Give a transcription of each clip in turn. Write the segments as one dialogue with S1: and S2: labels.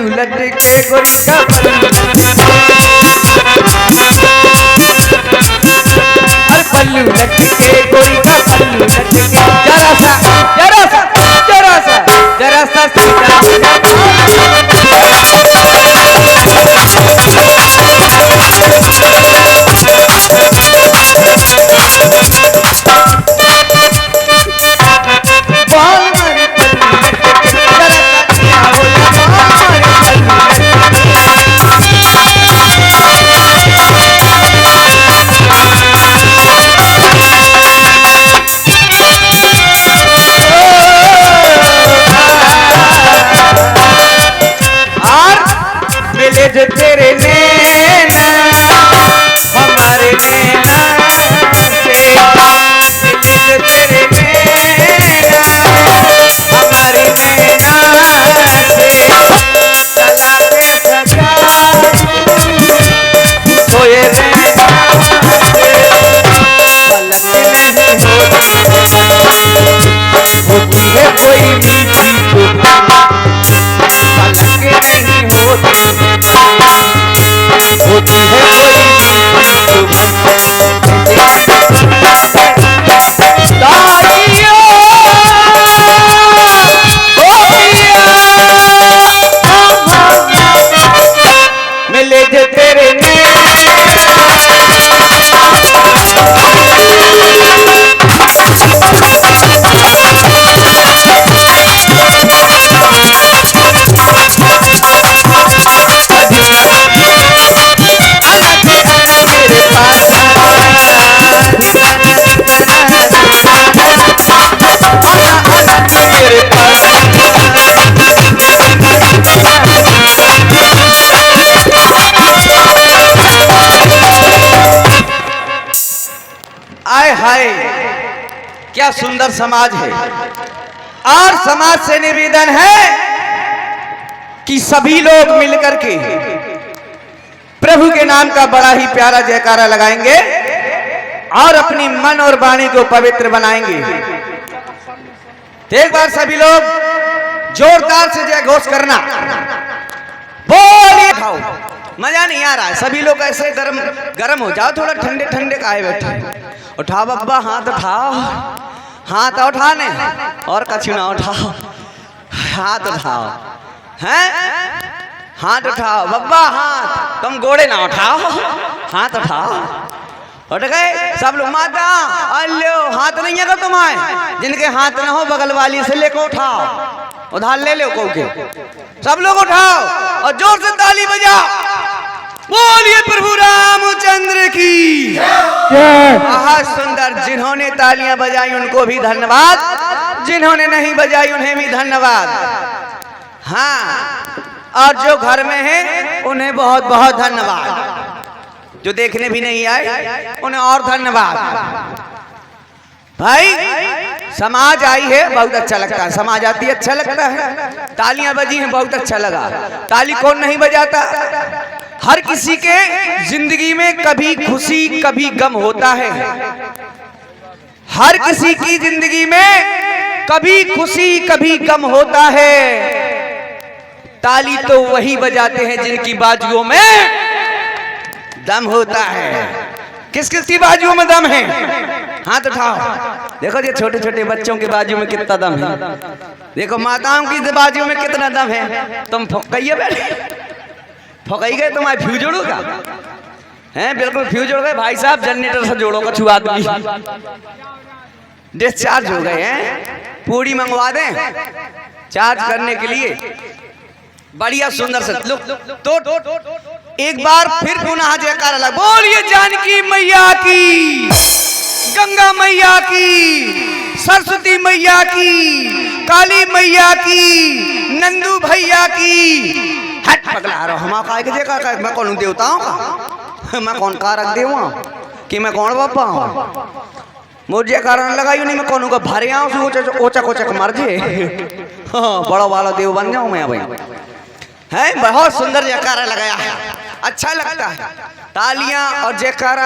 S1: पल्लू लटके गोरी का अरे पल्लू लटके गोरी का पल्लू लटके जरा सा जरा सा जरा सा जरा सा जो तेरे नैना हमारे नैना से जो तेरे नैना हमारे नैना से सजा के सजा सोए रहना से पलक नहीं होती है कोई मीठी पलक नहीं होती होती है मिले जो तेरे आए हाय क्या सुंदर समाज है। और समाज से निवेदन है कि सभी लोग मिलकर के प्रभु के नाम का बड़ा ही प्यारा जयकारा लगाएंगे और अपनी मन और वाणी को पवित्र बनाएंगे। एक बार सभी लोग जोरदार से जय घोष करना। बोलिए खाओ, मजा नहीं आ रहा है। सभी लोग ऐसे गरम गरम हो जाओ, थोड़ा ठंडे ठंडे काहे बैठे। उठाओ बब्बा, हाथ उठाओ, हाथ उठाने और कछु ना उठाओ, हाथ उठाओ, हैं हाथ उठाओ बब्बा, हाथ तुम गोड़े ना उठाओ, हाथ उठाओ। उठ गए सब लोग। माता अल्लो हाथ नहीं है तुम्हारे, जिनके हाथ ना हो बगल वाली से लेकर उठाओ, उधार ले लो को के। सब लोग उठाओ और जोर से ताली बजाओ। बोलिए प्रभु रामचंद्र की बहुत सुंदर। जिन्होंने तालियां बजाई उनको भी धन्यवाद, जिन्होंने नहीं बजाई उन्हें भी धन्यवाद। हाँ, और जो घर में हैं उन्हें बहुत बहुत धन्यवाद। जो देखने भी नहीं आए उन्हें और धन्यवाद। भाई समाज आई है, बहुत अच्छा लगता है। समाज आती है, अच्छा लगता है। तालियां बजी हैं, बहुत अच्छा लगा। ताली कौन नहीं बजाता। हर किसी के जिंदगी में कभी खुशी कभी गम होता है। हर किसी की जिंदगी में कभी खुशी कभी गम होता है। ताली तो वही बजाते हैं जिनकी बाजुओं में दम होता है। किस किस की बाजुओं में दम है, हाथ उठाओ। देखो ये छोटे छोटे बच्चों के बाजू में कितना दम है। देखो माताओं की बाजू में कितना दम है। तुम फुकइए बैठे, फुकई गए तुम्हारे फ्यूज जोड़ोगा हैं, बिल्कुल फ्यूज जोड़ गए। भाई साहब जनरेटर से जोड़ो कछु आदमी डिस्चार्ज हो गए हैं। पूरी मंगवा दें चार्ज करने के लिए। बढ़िया सुंदर से तो एक बार फिर पुनः जयकारा लगा। बोलिए जानकी मैया की, गंगा मैया की, सरस्वती मैया की, काली मैया की, नंदू भैया की। हट पगला रहा हम का जयकारा। मैं कौन देवता हूँ, मैं कौन का रख दे कि मैं कौन बापा हूँ। मुझे कारण लगाई नहीं, मैं कौन का भरे आऊँ ओचा कोचा मर जे। हाँ, बड़ा वाला देव बन जाऊँ मैं भाई। है बहुत सुंदर जयकारा लगाया है, अच्छा लगता है। तालियां और जयकारा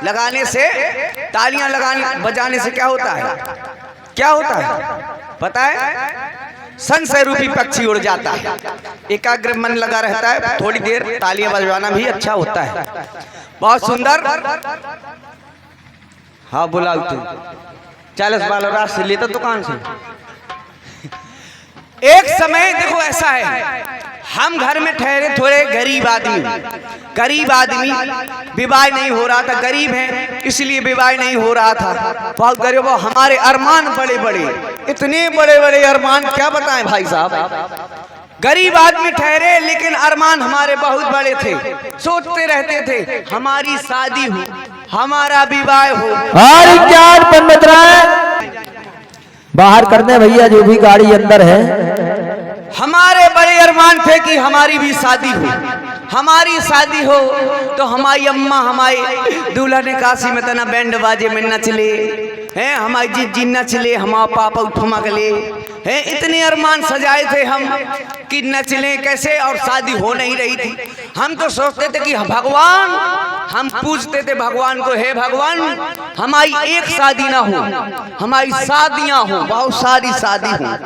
S1: लगाने से, तालियां लगाने बजाने से क्या होता है, क्या होता है पता है? संशय रूपी पक्षी उड़ जाता है। एकाग्र मन लगा रहता है, थोड़ी देर तालियां बजवाना भी अच्छा होता है। बहुत सुंदर। हाँ बुलाओ तू 40 बाल रात से लेता दुकान से। एक समय देखो ऐसा है, हम घर में ठहरे थोड़े गरीब आदमी, विवाह नहीं हो रहा था, गरीब हैं इसलिए विवाह नहीं हो रहा था। बहुत गरीब, हमारे अरमान बड़े बड़े, इतने बड़े बड़े अरमान क्या बताएं भाई साहब। गरीब आदमी ठहरे लेकिन अरमान हमारे बहुत बड़े थे। सोचते रहते थे हमारी शादी हो, हमारा विवाह हो।
S2: बाहर करने भैया जो भी गाड़ी अंदर है।
S1: हमारे बड़े अरमान थे कि हमारी भी शादी हो, हमारी शादी हो तो हमारी अम्मा हमारे दूल्हा ने काशी में तना बैंड बाजे में नचले हैं, हमारी जीजी नचले, हमारा पापा ठुमक ले हैं। इतने अरमान सजाए थे हम कि नचले कैसे, और शादी हो नहीं रही थी। हम तो सोचते थे कि भगवान, हम पूछते थे भगवान को, हे भगवान हमारी एक शादी ना हो, हमारी शादियां हो, बहुत सारी शादी हो।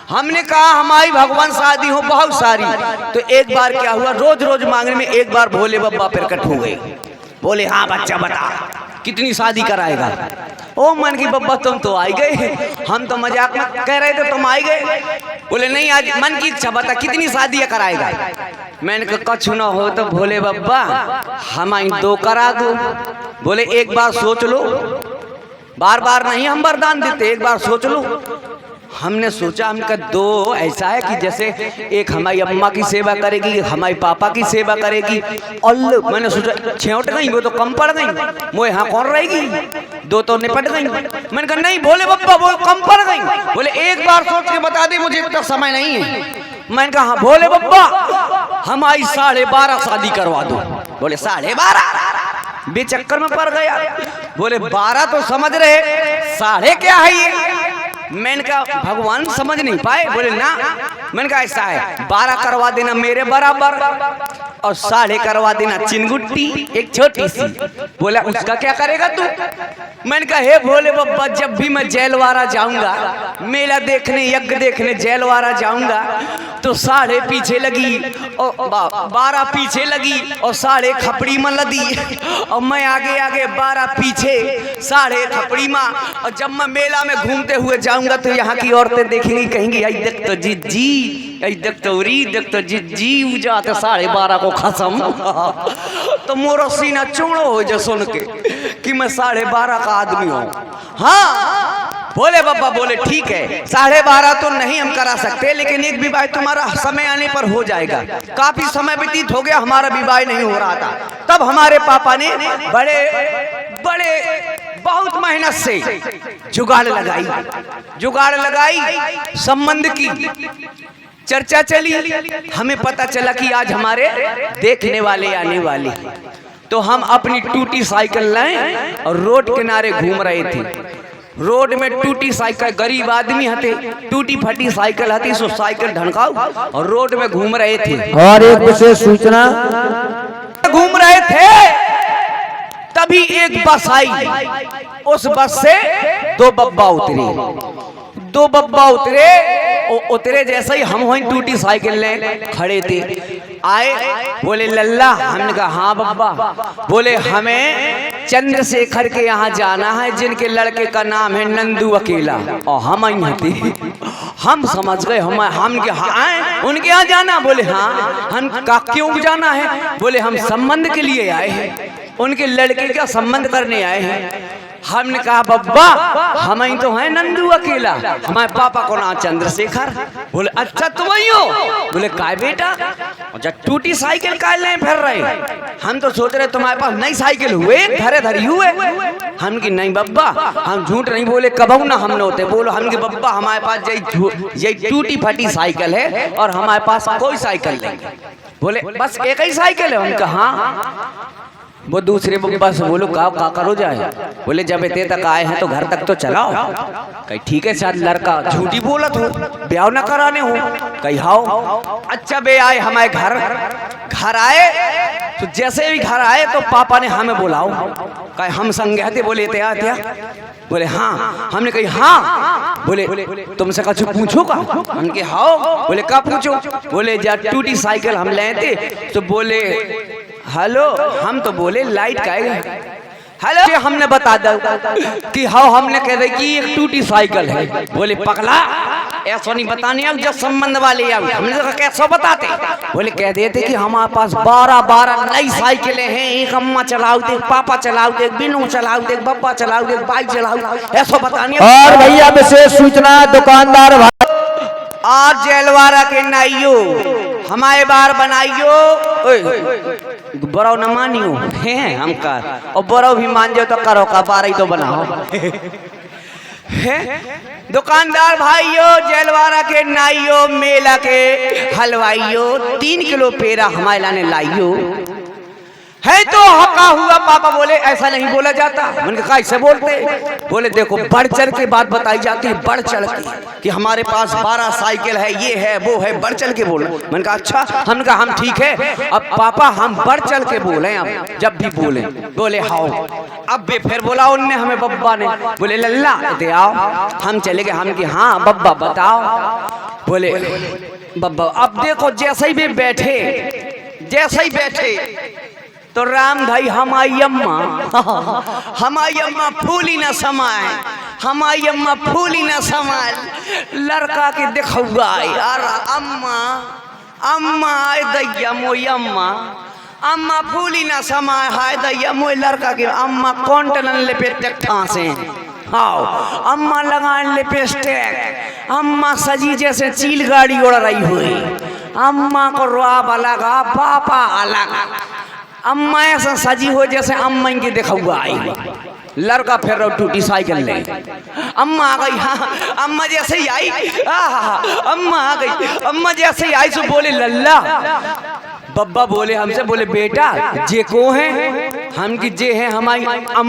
S1: हमने कहा हमारी भगवान शादी हो बहुत सारी। तो एक बार क्या हुआ, रोज रोज मांगने में एक बार भोले बाबा प्रकट हो गए। बोले हाँ बच्चा बता कितनी शादी कराएगा। ओ मन की बब्बा तुम तो आई गए, हम तो मजाक में कह रहे थे तुम आई गए। बोले नहीं आज मन की इच्छा बता कितनी शादियां कराएगा। मैंने कहा कछु ना हो तो भोले बाबा हमारी 2 करा दो। बोले एक बार सोच लो, बार बार नहीं हम वरदान देते, एक बार सोच लो। हमने सोचा, हमका 2 ऐसा है कि जैसे एक हमारी अम्मा की सेवा करेगी, हमारे पापा की सेवा करेगी, और मैंने सोचा छेवट गई वो तो कम पड़ गई, वो यहाँ कौन रहेगी, 2 तो निपट गई। मैंने कहा नहीं भोले बाबा वो कम पड़ गई। बोले एक बार सोच के बता दे, मुझे इतना समय नहीं है। मैंने कहा हाँ भोले बाबा हमारी 12.5 शादी करवा दो। बोले 12.5 बेचक्कर में पड़ गया। बोले 12 तो समझ रहे, 12.5 क्या है ये। मैंने कहा भगवान समझ नहीं पाए। बोले ना, मैंने कहा ऐसा है 12 करवा देना मेरे बराबर और 12.5 करवा देना चिनगुट्टी एक छोटी सी। बोला उसका क्या करेगा तू। मैंने कहा हे भोले बाबा जब भी मैं जैलवाड़ा जाऊंगा, मेला देखने यज्ञ देखने जैलवाड़ा जाऊंगा तो 12.5 पीछे लगी और 12 पीछे लगी और 12.5 खपड़ी में लदी और मैं आगे आगे 12 पीछे 12.5 खपड़ी में। और जब मैं मेला में घूमते हुए जाऊंगा तो यहाँ की औरतें देखेंगी, कहेंगी आई देख तो जीजी, आई देख तो री, देख तो जीजी उजा तो 12.5 को खसम। तो मोरा सीना चौड़ो हो जो सुन के कि मैं 12.5 का आदमी हूँ। हाँ भोले बाबा बोले ठीक है 12.5 तो नहीं हम करा सकते, लेकिन एक विवाह तुम्हारा समय आने पर हो जाएगा। काफी समय व्यतीत हो गया, हमारा विवाह नहीं हो रहा था। तब हमारे पापा ने बड़े बहुत मेहनत से जुगाड़ लगाई, संबंध की चर्चा चली। हमें पता चला कि आज हमारे देखने वाले आने वाले। तो हम अपनी टूटी साइकिल लाए और रोड किनारे घूम रहे थे। रोड में टूटी साइकिल, गरीब आदमी हते, टूटी फटी साइकिल हती, सो साइकिल ढनकाऊ और रोड में घूम रहे थे।
S2: और एक विशेष सूचना,
S1: घूम रहे थे तभी एक बस आई। उस बस से 2 बब्बा उतरे जैसे ही हम वहीं टूटी साइकिल ले खड़े थे। आए बोले लल्ला, हमने कहा हाँ बब्बा। बोले हमें चंद्रशेखर के यहाँ जाना है जिनके लड़के का नाम है नंदू अकेला। और हम हम समझ गए हम उनके यहाँ जाना। बोले हाँ हम का क्यों जाना है। बोले हम संबंध के लिए आए हैं, उनके लड़के का संबंध करने आए हैं। हमने कहा बब्बा हम ही तो हैं नंदू अकेला, हमारे पापा को नाम चंद्रशेखर। बोले अच्छा तुम ही हो। बोले काय बेटा, जब टूटी साइकिल काय ले फिर रहे, हम तो सोच रहे तुम्हारे पास नई साइकिल हुए धरे धरी हुए। हम की नहीं बब्बा, हम झूठ नहीं बोले, कबहू ना हमने होते। बोलो हम की बब्बा हमारे पास यही टूटी फटी साइकिल है और हमारे पास कोई साइकिल नहीं। बोले बस एक ही साइकिल है। उनका हाँ। वो दूसरे बब्बा से बोलो का करो जाए। बोले जब इतने तक आए हैं तो घर तक तो चलाओ। कहीं ठीक है शायद लड़का झूठी बोलत हो, ब्याह न कराने हो। कहीं हाओ अच्छा बे आए हमारे घर घर आए तो जैसे भी घर आए तो पापा ने हमें बुलाओ, कहे हम संग थे, बोले त्या त्या, बोले हाँ, हमने कही हाँ, बोले तुमसे कुछ पूछो का, हमने कहा हाँ, बोले क्या पूछो, बोले जा टूटी साइकिल हम ले थे, तो बोले हेलो, हम तो बोले लाइट का है, हेलो हमने बता दो कि हाँ, हमने कह दे कि एक टूटी साइकिल है, बोले पगला ऐसा नहीं बताने, अब जब संबंध वाले अब हमने तो कैसे बताते, बोले कह देते कि हमारे पास 12 नई साइकिलें हैं, एक अम्मा चलाओ दे, पापा चलाओ दे, बिनू चलाओ दे, बब्बा चलाओ दे, बाइक चलाओ, ऐसा बताने।
S2: और भैया विशेष सूचना दुकानदार भाई
S1: आज जेलवारा के नाइयो हमारे बार बनाइयो, बड़ो न मानियो हैं हम कर, और बड़ो भी मान जाओ तो करो का, 12 ही तो बनाओ। दुकानदार भाइयों, जेलवारा के नाइयो, मेला के हलवाइयो, 3 किलो पेड़ा हमारे लाने लाइयो है। तो हका हुआ पापा बोले ऐसा नहीं बोला जाता, मैंने कहा कैसे बोलते, बोले देखो बढ़ चढ़ के बात बताई जाती है, बढ़ चढ़ के कि हमारे पास 12 साइकिल है, ये है वो है, बढ़ चढ़ के बोलो। मैंने कहा अच्छा, हमने कहा हम ठीक है, अब पापा हम बढ़ चढ़ के बोले, अब जब भी बोले, बोले हाँ, अब भी फिर बोला उनने हमें, बब्बा ने, बोले लल्ला दे आओ, हम चले गए, हम कि हाँ बब्बा बताओ, बोले बब्बा अब देखो जैसे ही भी बैठे, जैसे ही बैठे तो राम भाई हमारी अम्मा फूली न समाए, हमारी अम्मा फूली न समाए, लड़का के देखुआ यार, अम्मा अम्मा दैया मोई अम्मा फूली न समाए, हाय दैया मोई लड़का के, अम्मा कौन टलन लिपस्टिक ठासे, हाँ अम्मा लगाए लिपस्टिक, अम्मा सजी जैसे चील गाड़ी उड़ रही हुई, अम्मा को रुआब अलग, पापा अलग, अम्मा ऐसा सजी हो जैसे अम्मा की देखुआ आई, लड़का फिर रहो टूटी साइकिल ले, अम्मा आ गई, हाँ अम्मा जैसे ही आई, अम्मा आ गई, अम्मा जैसे ही आई तो बोले लल्ला, बब्बा बोले हमसे, बोले बेटा जे को है, हम की जे है हमारी अम्मा।